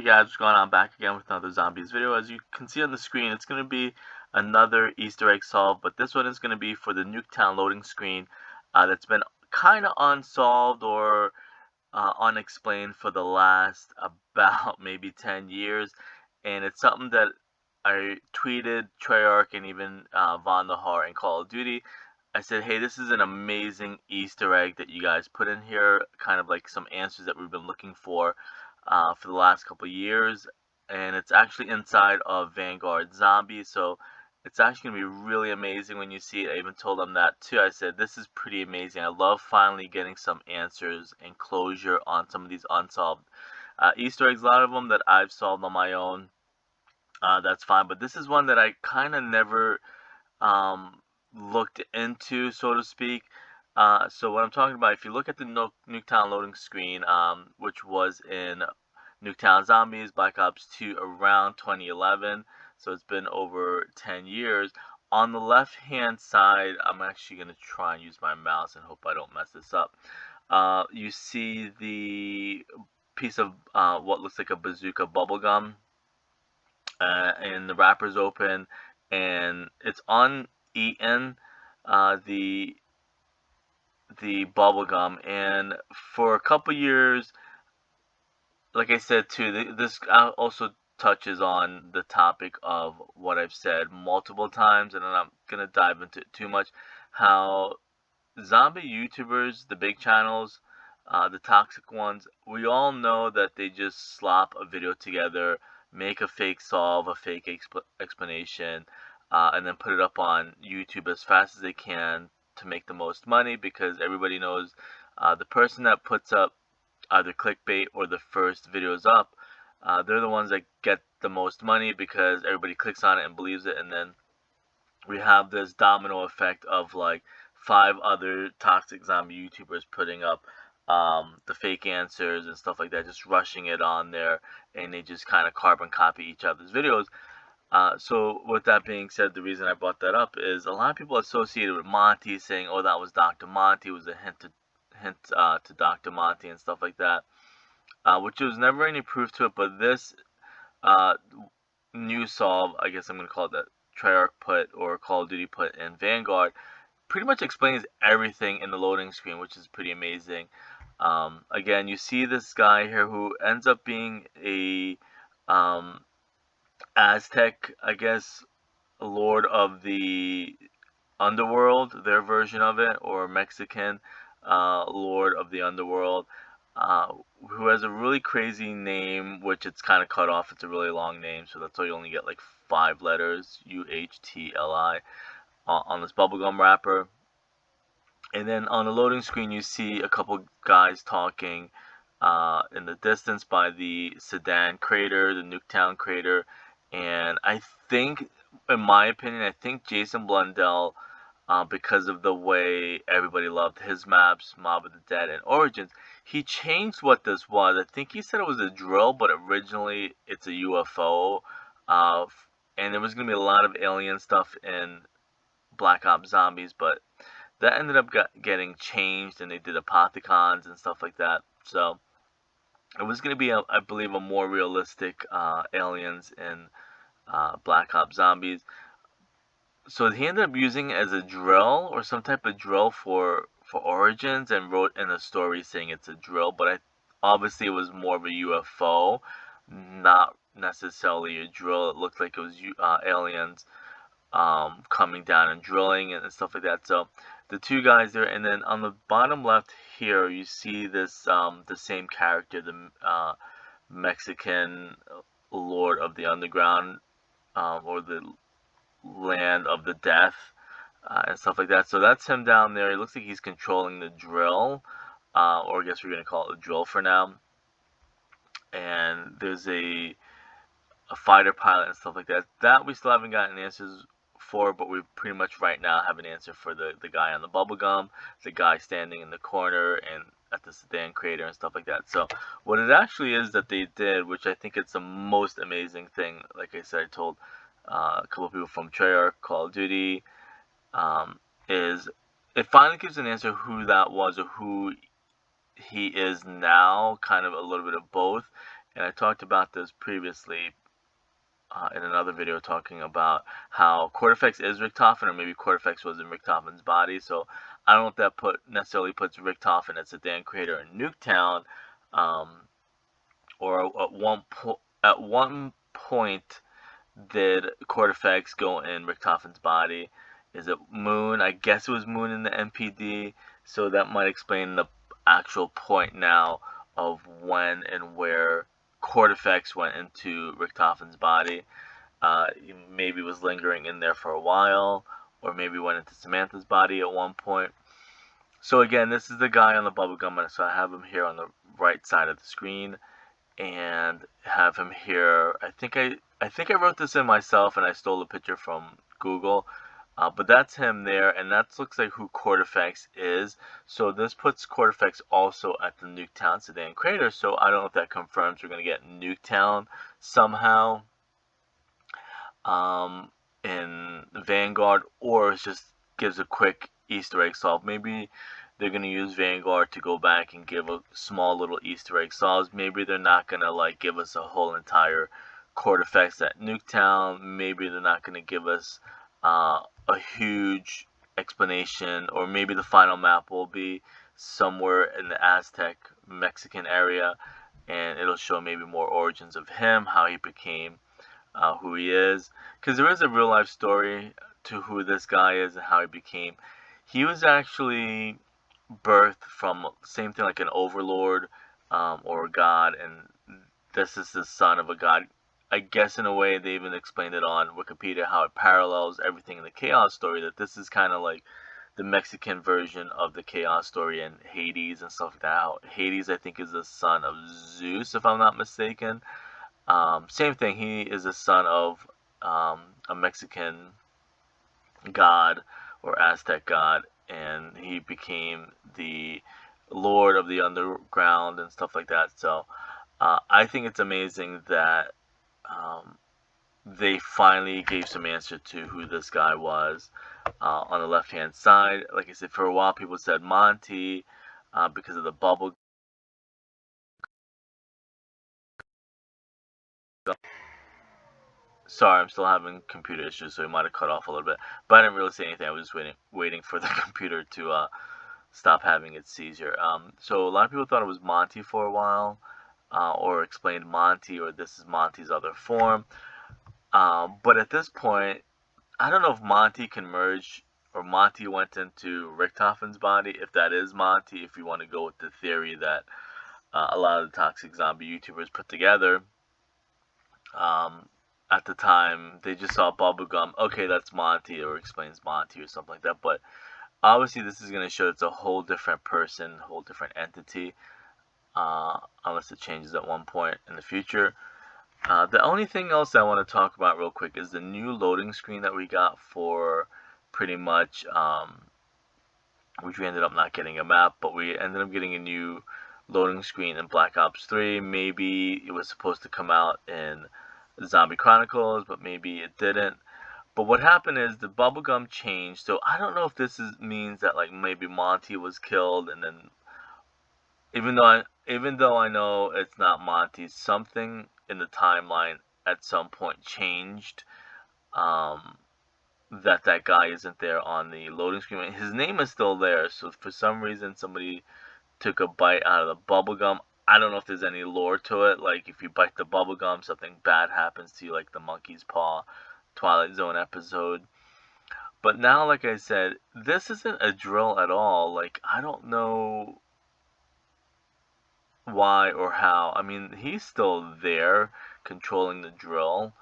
guys, what's going on? Back again with another zombies video. As you can see on the screen, it's going to be another Easter egg solved, but this one is going to be for the Nuketown loading screen that's been kind of unsolved or unexplained for the last about maybe 10 years. And it's something that I tweeted Treyarch and even Vanguard and Call of Duty. I said, hey, this is an amazing Easter egg that you guys put in here, kind of like some answers that we've been looking for the last couple years, and it's actually inside of Vanguard Zombies, so it's actually going to be really amazing when you see it. I even told them that too. I said, this is pretty amazing. I love finally getting some answers and closure on some of these unsolved Easter eggs, a lot of them that I've solved on my own. That's fine, but this is one that I kind of never looked into, so to speak. So what I'm talking about, if you look at the Nuketown loading screen, which was in Nuketown Zombies, Black Ops 2 around 2011, so it's been over 10 years. On the left-hand side, I'm actually going to try and use my mouse and hope I don't mess this up. You see the piece of what looks like a bazooka bubblegum, and the wrapper's open, and it's uneaten, the bubble gum. And for a couple years, like I said too, this also touches on the topic of what I've said multiple times, and I'm not gonna dive into it too much, how zombie YouTubers, the big channels, the toxic ones, we all know that they just slap a video together, make a fake solve, a fake explanation, and then put it up on YouTube as fast as they can to make the most money, because everybody knows the person that puts up either clickbait or the first videos up, they're the ones that get the most money because everybody clicks on it and believes it, and then we have this domino effect of like 5 other toxic zombie YouTubers putting up the fake answers and stuff like that, just rushing it on there, and they just kind of carbon copy each other's videos. So with that being said, the reason I brought that up is a lot of people associated with Monty, saying, oh, that was Dr. Monty, it was a hint to Dr. Monty and stuff like that, which was never any proof to it. But this new solve, I guess I'm going to call it, that Treyarch put or Call of Duty put in Vanguard, pretty much explains everything in the loading screen, which is pretty amazing. Again, you see this guy here who ends up being a Aztec, I guess, lord of the underworld, their version of it, or Mexican lord of the underworld, who has a really crazy name, which it's kind of cut off. It's a really long name, so that's why you only get like 5 letters, UHTLI, on this bubblegum wrapper. And then on the loading screen, you see a couple guys talking in the distance by the Sedan crater, the Nuketown crater. And I think, in my opinion, I think Jason Blundell, because of the way everybody loved his maps, Mob of the Dead and Origins, he changed what this was. I think he said it was a drill, but originally it's a UFO. And there was going to be a lot of alien stuff in Black Ops Zombies, but that ended up getting changed, and they did Apothicons and stuff like that. So it was going to be, I believe, a more realistic aliens in Black Ops Zombies. So he ended up using it as a drill or some type of drill for Origins, and wrote in a story saying it's a drill, but obviously it was more of a UFO, not necessarily a drill. It looked like it was aliens coming down and drilling and stuff like that. So the two guys there, and then on the bottom left here, you see this the same character, the Mexican lord of the underground, or the land of the death, and stuff like that. So that's him down there. It looks like he's controlling the drill, or I guess we're gonna call it a drill for now. And there's a fighter pilot and stuff like that that we still haven't gotten answers for, but we pretty much right now have an answer for the guy on the bubblegum, the guy standing in the corner and at the Sedan crater and stuff like that. So what it actually is that they did, which I think it's the most amazing thing, like I said, I told a couple of people from Treyarch, Call of Duty, is it finally gives an answer who that was or who he is now, kind of a little bit of both. And I talked about this previously in another video, talking about how Cortifex is Richtofen, or maybe Cortifex was in Richtofen's body. So I don't know if that necessarily puts Richtofen as the Dan creator in Nuketown, or at one point did Cortifex go in Richtofen's body? Is it Moon? I guess it was Moon in the MPD, so that might explain the actual point now of when and where Cortifex went into Richtofen's body. He maybe was lingering in there for a while, or maybe went into Samantha's body at one point. So again, this is the guy on the bubblegum, so I have him here on the right side of the screen, and have him here. I think I wrote this in myself, and I stole a picture from Google. But that's him there, and that looks like who Cortifex is. So this puts Cortifex also at the Nuketown Sedan Crater. So I don't know if that confirms we're going to get Nuketown somehow in Vanguard, or it just gives a quick Easter egg solve. Maybe they're going to use Vanguard to go back and give a small little Easter egg solves. Maybe they're not going to like give us a whole entire Cortifex at Nuketown. Maybe they're not going to give us a huge explanation, or maybe the final map will be somewhere in the Aztec Mexican area, and it'll show maybe more origins of him, how he became who he is, because there is a real life story to who this guy is and how he became. He was actually birthed from same thing like an overlord or a god, and this is the son of a god. I guess in a way they even explained it on Wikipedia how it parallels everything in the Chaos story, that this is kind of like the Mexican version of the Chaos story and Hades and stuff like that. How Hades, I think, is the son of Zeus, if I'm not mistaken. Same thing, he is the son of a Mexican god or Aztec god, and he became the lord of the underground and stuff like that. So I think it's amazing that they finally gave some answer to who this guy was. On the left hand side, like I said, for a while people said Monty because of the bubble. Sorry, I'm still having computer issues, so it might have cut off a little bit. But I didn't really say anything. I was just waiting for the computer to stop having its seizure. So a lot of people thought it was Monty for a while, or explained Monty, or this is Monty's other form. But at this point, I don't know if Monty can merge, or Monty went into Richtofen's body, if that is Monty, if you want to go with the theory that a lot of the toxic zombie YouTubers put together. At the time, they just saw Bubblegum, okay, that's Monty, or explains Monty, or something like that. But obviously, this is going to show it's a whole different person, whole different entity, unless it changes at one point in the future. The only thing else I want to talk about real quick is the new loading screen that we got for pretty much, which we ended up not getting a map, but we ended up getting a new loading screen in Black Ops 3. Maybe it was supposed to come out in Zombie Chronicles, but maybe it didn't. But what happened is the bubblegum changed, so I don't know if this means that like maybe Monty was killed, and then even though I know it's not Monty, something in the timeline at some point changed, that guy isn't there on the loading screen. His name is still there, so for some reason somebody took a bite out of the bubblegum. I don't know if there's any lore to it, like if you bite the bubblegum, something bad happens to you, like the Monkey's Paw Twilight Zone episode. But now, like I said, this isn't a drill at all. Like, I don't know why or how. I mean, he's still there controlling the drill,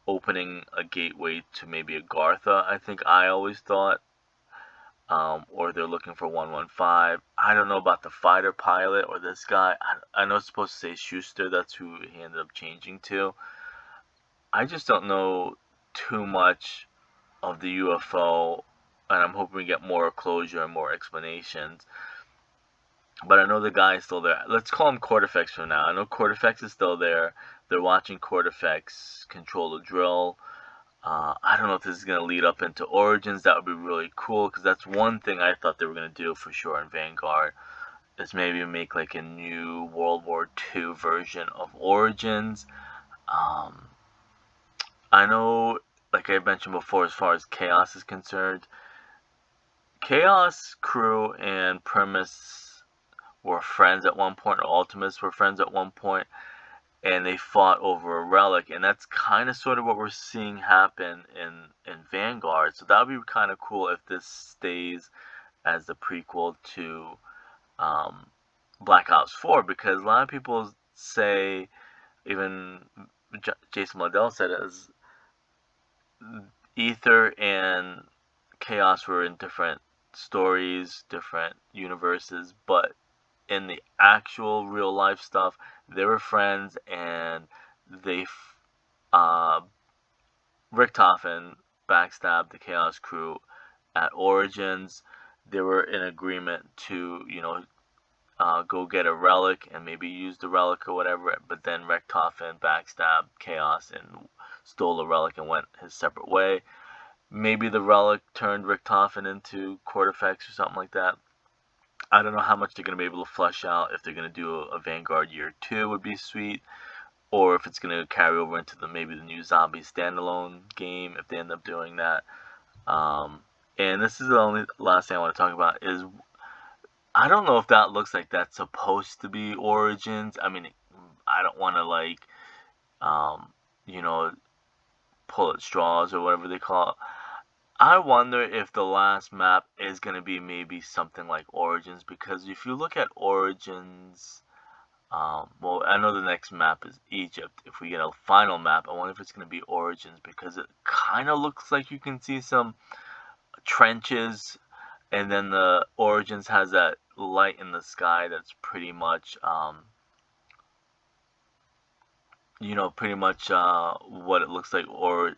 opening a gateway to maybe a Gartha, I think I always thought. Or they're looking for 115. I don't know about the fighter pilot or this guy. I know it's supposed to say Schuster. That's who he ended up changing to. I just don't know too much of the UFO, and I'm hoping we get more closure and more explanations. But I know the guy is still there. Let's call him Cortifex for now. I know Cortifex is still there. They're watching Cortifex control the drill. I don't know if this is going to lead up into Origins. That would be really cool, because that's one thing I thought they were going to do for sure in Vanguard. is maybe make like a new World War II version of Origins. Um, I know, like I mentioned before, as far as Chaos is concerned, Chaos Crew and Primus were friends at one point, or Ultimus were friends at one point, and they fought over a relic, and that's kind of sort of what we're seeing happen in Vanguard. So that would be kind of cool if this stays as the prequel to um, Black Ops 4, because a lot of people say, even Jason Liddell said it, as Ether and Chaos were in different stories, different universes, but in the actual real life stuff, they were friends, and they Richtofen backstabbed the Chaos Crew at Origins. They were in agreement to, go get a relic and maybe use the relic or whatever, but then Richtofen backstabbed Chaos and stole the relic and went his separate way. Maybe the relic turned Richtofen into Cortifex or something like that. I don't know how much they're going to be able to flesh out. If they're going to do a Vanguard Year 2 would be sweet, or if it's going to carry over into maybe the new Zombies standalone game, if they end up doing that. And this is the only last thing I want to talk about is, I don't know if that looks like that's supposed to be Origins. I mean, I don't want to like, um, you know, pull at straws or whatever they call it. I wonder if the last map is going to be maybe something like Origins, because if you look at Origins, well, I know the next map is Egypt. If we get a final map, I wonder if it's going to be Origins, because it kind of looks like you can see some trenches, and then the Origins has that light in the sky that's pretty much, pretty much what it looks like, or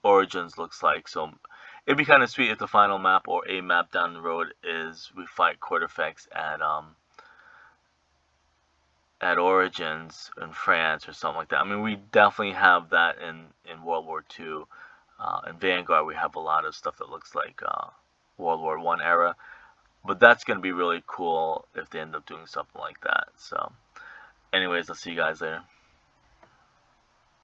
Origins looks like. So it'd be kind of sweet if the final map or a map down the road is we fight Cortifex at Origins in France or something like that. I mean, we definitely have that in World War II. In Vanguard, we have a lot of stuff that looks like World War I era. But that's going to be really cool if they end up doing something like that. So, anyways, I'll see you guys later.